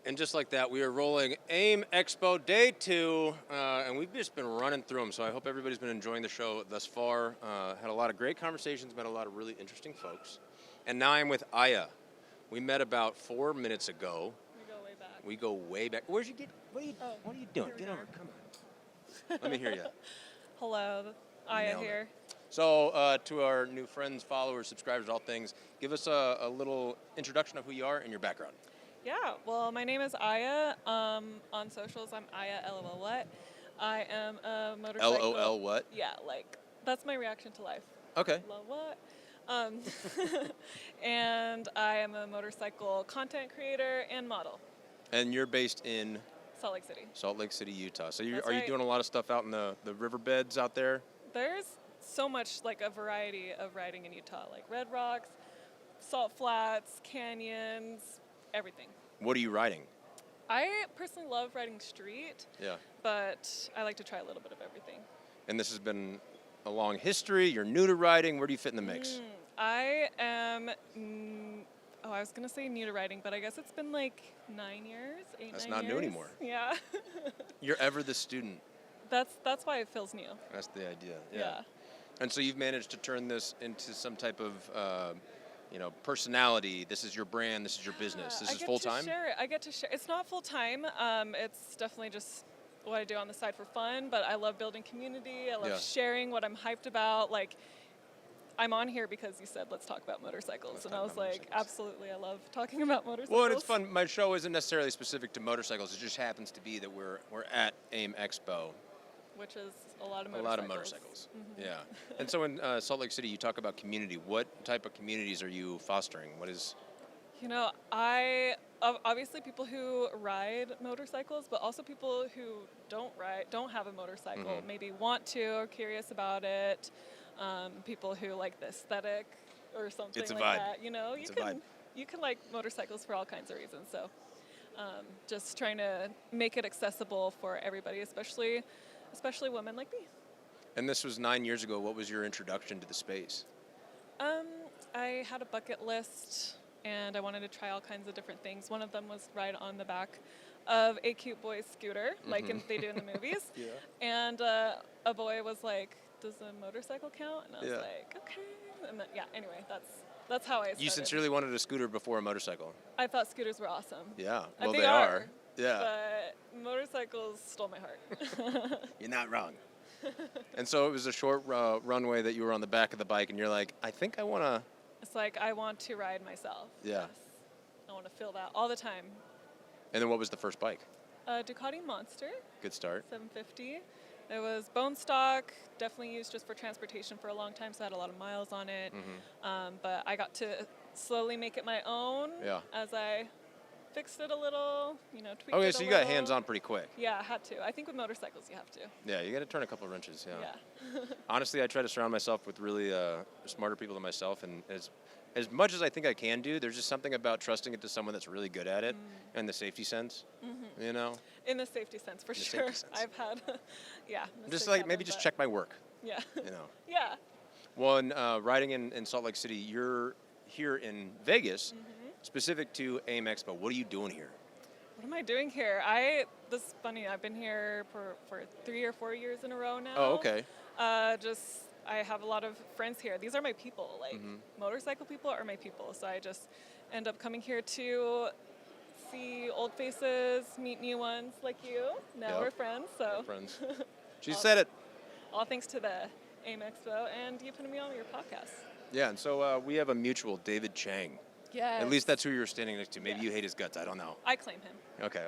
And just like that, we are rolling AIMExpo Day 2, and we've just been running through them, so I hope everybody's been enjoying the show thus far. Had a lot of great conversations, met a lot of really interesting folks. And now I'm with Aya. We met about 4 minutes ago. We go way back. We go way back. Where'd you get, what are you doing? Get over, come on. Let me hear you. Hello, Aya here. So to our new friends, followers, subscribers, all things, give us a little introduction of who you are and your background. Yeah, well, my name is Aya. On socials, I'm Aya LOL what. I am a motorcycle. LOL what? Yeah, like, that's my reaction to life. Okay. LOL what? And I am a motorcycle content creator and model. And you're based in? Salt Lake City. Salt Lake City, Utah. So That's are you right. doing a lot of stuff out in the riverbeds out there? There's so much, like, a variety of riding in Utah, like Red Rocks, Salt Flats, canyons, everything. What are you riding? I personally love riding street, Yeah. but I like to try a little bit of everything. And this has been a long history. You're new to riding. Where do you fit in the mix? I am, I was going to say new to riding, but I guess it's been like 9 years, 8, 9 years. That's not new anymore. Yeah. You're ever the student. That's why it feels new. That's the idea. Yeah. And so you've managed to turn this into some type of, personality. This is your brand. This is your business. This is full time. I get to share. It's not full time. It's definitely just what I do on the side for fun. But I love building community. I love sharing what I'm hyped about. Like, I'm on here because you said let's talk about motorcycles, and I was like, absolutely, I love talking about motorcycles. Well, and it's fun. My show isn't necessarily specific to motorcycles. It just happens to be that we're at AIMExpo. Which is a lot of motorcycles. A lot of motorcycles, yeah. And so in Salt Lake City, you talk about community. What type of communities are you fostering? What is? Obviously people who ride motorcycles, but also people who don't have a motorcycle, maybe want to, or curious about it. People who like the aesthetic or something It's a like vibe. that. You can like motorcycles for all kinds of reasons. So just trying to make it accessible for everybody, especially women like me. And this was 9 years ago. What was your introduction to the space? I had a bucket list, and I wanted to try all kinds of different things. One of them was ride on the back of a cute boy's scooter, like they do in the movies. Yeah. And a boy was like, "Does a motorcycle count?" And I was like, "Okay." And then, anyway, that's how I started. You sincerely wanted a scooter before a motorcycle? I thought scooters were awesome. Yeah. Well, they they are. Yeah. But motorcycles stole my heart. You're not wrong. And so it was a short runway that you were on the back of the bike, and you're like, I think I want to. It's like, I want to ride myself. Yeah. Yes. I want to feel that all the time. And then what was the first bike? Ducati Monster. Good start. 750. It was bone stock, definitely used just for transportation for a long time, so I had a lot of miles on it. But I got to slowly make it my own as I fixed it a little, tweaked it a little. Okay, so you got hands-on pretty quick. Yeah, I had to. I think with motorcycles you have to. Yeah, you got to turn a couple of wrenches, Yeah. Honestly, I try to surround myself with really smarter people than myself, and as much as I think I can do, there's just something about trusting it to someone that's really good at it, and the safety sense, In the safety sense, for sure. I've had, Just like, maybe just check my work. Yeah. Yeah. Well, and riding in Salt Lake City, you're here in Vegas, specific to AIMExpo. What are you doing here? What am I doing here? This is funny. I've been here for 3 or 4 years in a row now. Oh, okay. I have a lot of friends here. These are my people. Like, motorcycle people are my people. So I just end up coming here to see old faces, meet new ones like you. Now we're friends. So. We're friends. She said it. All thanks to the AIMExpo and you putting me on your podcast. Yeah, and so we have a mutual, David Chang. Yes. At least that's who you're standing next to. Maybe you hate his guts. I don't know. I claim him. Okay.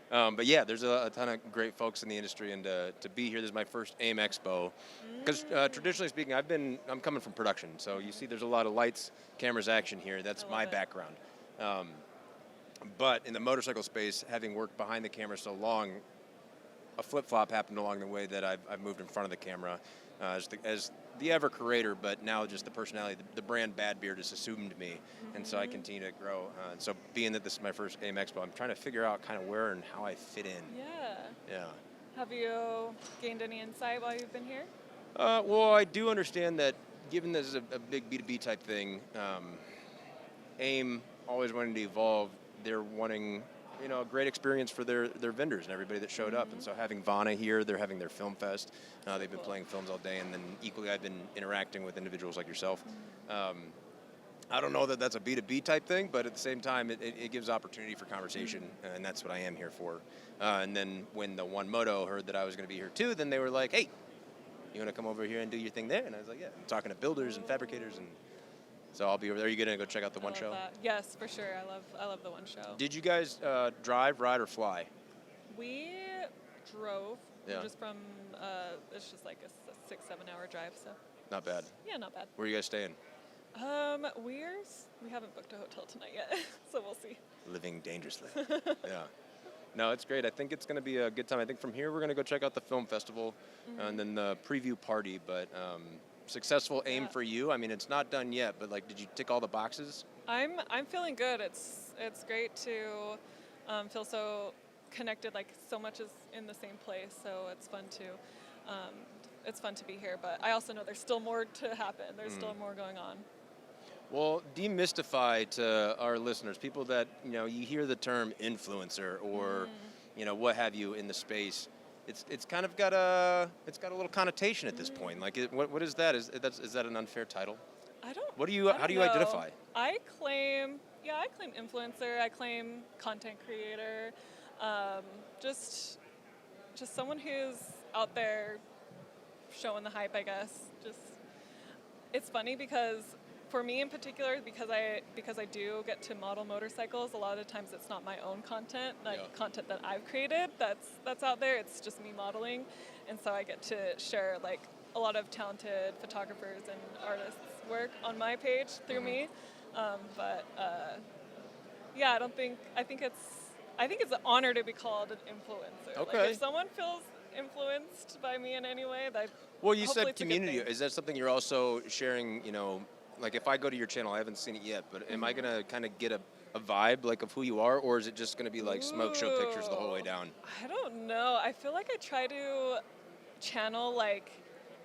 But yeah, there's a ton of great folks in the industry, and to be here, this is my first AIMExpo. Because traditionally speaking, I'm coming from production, so you see there's a lot of lights, cameras, action here. That's my background. But in the motorcycle space, having worked behind the camera so long, a flip-flop happened along the way that I've moved in front of the camera as the ever creator, but now just the personality, the brand Bad Beard has assumed me, and so I continue to grow. And so being that this is my first AIMExpo, I'm trying to figure out kind of where and how I fit in. Yeah. Have you gained any insight while you've been here? Well, I do understand that given this is a big B2B type thing, AIM always wanting to evolve. They're wanting a great experience for their vendors and everybody that showed up. And so having Vana here, they're having their film fest. They've been playing films all day, and then equally I've been interacting with individuals like yourself. I don't know that that's a B2B type thing, but at the same time, it gives opportunity for conversation, and that's what I am here for. And then when the One Moto heard that I was going to be here too, then they were like, hey, you want to come over here and do your thing there? And I was like, yeah. I'm talking to builders and fabricators, and so I'll be over there. Are you going to go check out the One show? That. Yes, for sure. I love the One show. Did you guys drive, ride, or fly? We drove. Yeah. We're just from, it's just like a 6-7 hour drive, so. Not bad. Yeah, not bad. Where are you guys staying? We haven't booked a hotel tonight yet, so we'll see. Living dangerously. Yeah. No, it's great. I think it's going to be a good time. I think from here we're going to go check out the film festival and then the preview party. But successful aim for you. I mean, it's not done yet, but like, did you tick all the boxes? I'm feeling good. It's great to feel so connected. Like so much is in the same place, so it's fun to be here. But I also know there's still more to happen. There's still more going on. Well, demystify to our listeners, people that, you hear the term influencer or, what have you in the space. It's kind of got a little connotation at this point. Like, what is that? Is that an unfair title? I don't. How do you identify? I claim influencer. I claim content creator. Just someone who's out there showing the hype, I guess. It's funny because. For me in particular, because I do get to model motorcycles, a lot of times it's not my own content, content that I've created that's out there. It's just me modeling, and so I get to share like a lot of talented photographers and artists' work on my page through me. I think it's an honor to be called an influencer. Okay. Like if someone feels influenced by me in any way, well, you said community. Is that something you're also sharing? Like if I go to your channel, I haven't seen it yet, but am I gonna kind of get a vibe like of who you are, or is it just gonna be like smoke show pictures the whole way down? I don't know. I feel like I try to channel like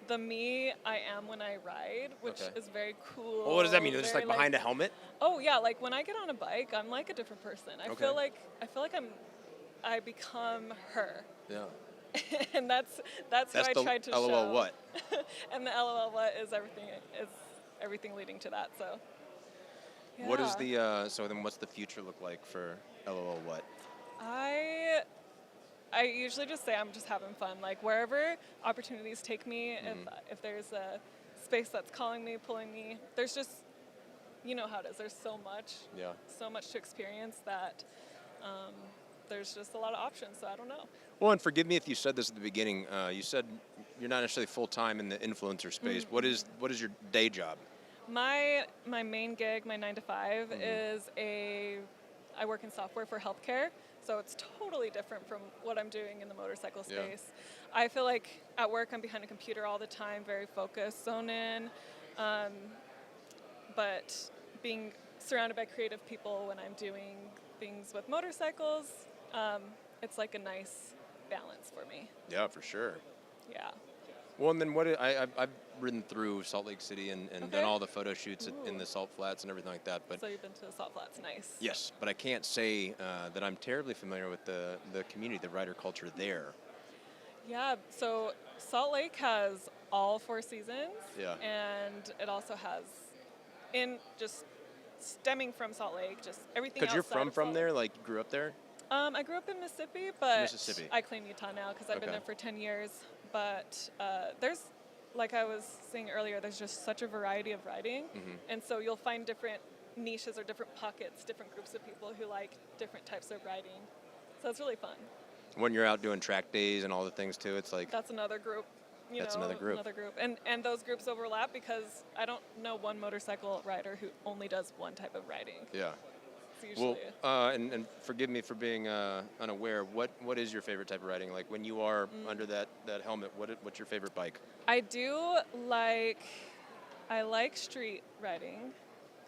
the me I am when I ride, which is very cool. Well, what does that mean? Just like behind a helmet? Oh yeah, like when I get on a bike, I'm like a different person. I feel like I become her. Yeah. And that's what I tried to show. LOL what? And the LOL what is everything leading to that, so. Yeah. What is the, so then what's the future look like for LOL what? I usually just say I'm just having fun. Like wherever opportunities take me, if there's a space that's calling me, pulling me, there's just, you know how it is, there's so much to experience that there's just a lot of options, so I don't know. Well, and forgive me if you said this at the beginning, you said you're not necessarily full-time in the influencer space. What is your day job? My main gig, my 9 to 5, is I work in software for healthcare, so it's totally different from what I'm doing in the motorcycle space. Yeah. I feel like at work I'm behind a computer all the time, very focused, zone in, but being surrounded by creative people when I'm doing things with motorcycles, it's like a nice balance for me. Yeah, for sure. Yeah. Well, and then I've ridden through Salt Lake City and done all the photo shoots in the Salt Flats and everything like that. But so you've been to the Salt Flats, nice. Yes, but I can't say that I'm terribly familiar with the community, the rider culture there. Yeah, so Salt Lake has all 4 seasons. Yeah. And it also has, just stemming from Salt Lake, just everything. Because you're from there, like you grew up there? I grew up in Mississippi, but I claim Utah now because I've been there for 10 years. But there's, like I was saying earlier, there's just such a variety of riding. And so you'll find different niches or different pockets, different groups of people who like different types of riding. So it's really fun. When you're out doing track days and all the things too, it's like... That's another group. Another group. And those groups overlap because I don't know one motorcycle rider who only does one type of riding. Yeah. Well, and forgive me for being unaware. What is your favorite type of riding? Like when you are under that helmet, what's your favorite bike? I like street riding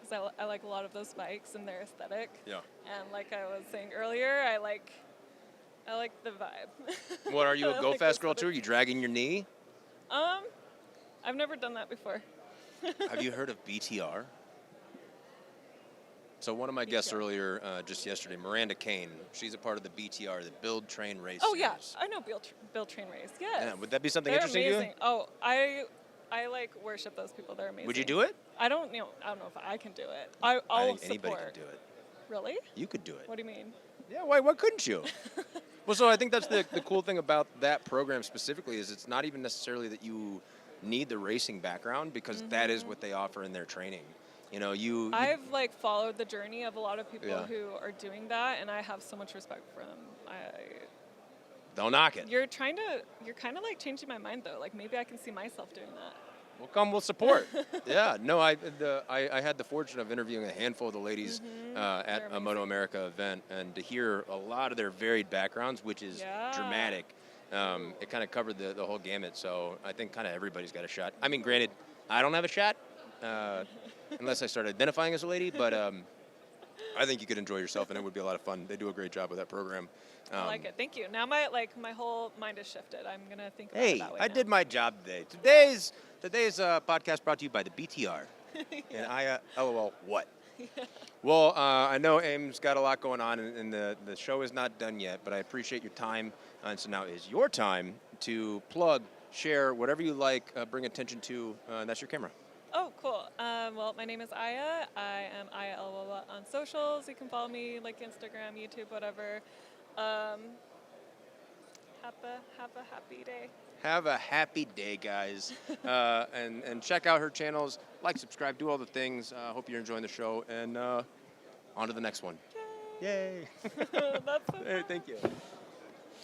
because I like a lot of those bikes and their aesthetic. Yeah. And like I was saying earlier, I like the vibe. What, are you a go fast girl too? Are you dragging your knee? I've never done that before. Have you heard of BTR? So one of my guests BTR. earlier, just yesterday, Miranda Kane, she's a part of the BTR, the Build Train Race Oh yeah, series. I know Build Train Race. Yes. Yeah, would that be something They're interesting amazing. to you? Oh, I like worship those people. They're amazing. Would you do it? I don't know if I can do it. I I'll think anybody support. can do it. Really? You could do it. What do you mean? Yeah, why couldn't you? Well, so I think that's the cool thing about that program specifically is it's not even necessarily that you need the racing background because that is what they offer in their training. You know, I've like followed the journey of a lot of people Yeah. who are doing that, and I have so much respect for them. don't knock it. You're kind of like changing my mind though. Like maybe I can see myself doing that. We'll support. Yeah, no, I had the fortune of interviewing a handful of the ladies at They're a Moto America event, and to hear a lot of their varied backgrounds, which is dramatic. It kind of covered the whole gamut, so I think kind of everybody's got a shot. I mean, granted, I don't have a shot unless I start identifying as a lady, but I think you could enjoy yourself, and it would be a lot of fun. They do a great job with that program. I like it. Thank you. Now my whole mind is shifted. I'm gonna think about it Hey, that way I now. did my job today. Today's podcast brought to you by the BTR. And LOL, what? Well, I know AIM's got a lot going on, and the show is not done yet, but I appreciate your time. And so now is your time to plug, share, whatever you like, bring attention to, and that's your camera. Oh, cool. Well, my name is Aya. I am Aya Elwawa on socials. You can follow me like Instagram, YouTube, whatever. Have a happy day. Have a happy day, guys. And check out her channels. Like, subscribe, do all the things. Hope you're enjoying the show. And on to the next one. Yay. That's so Hey, fun. thank you.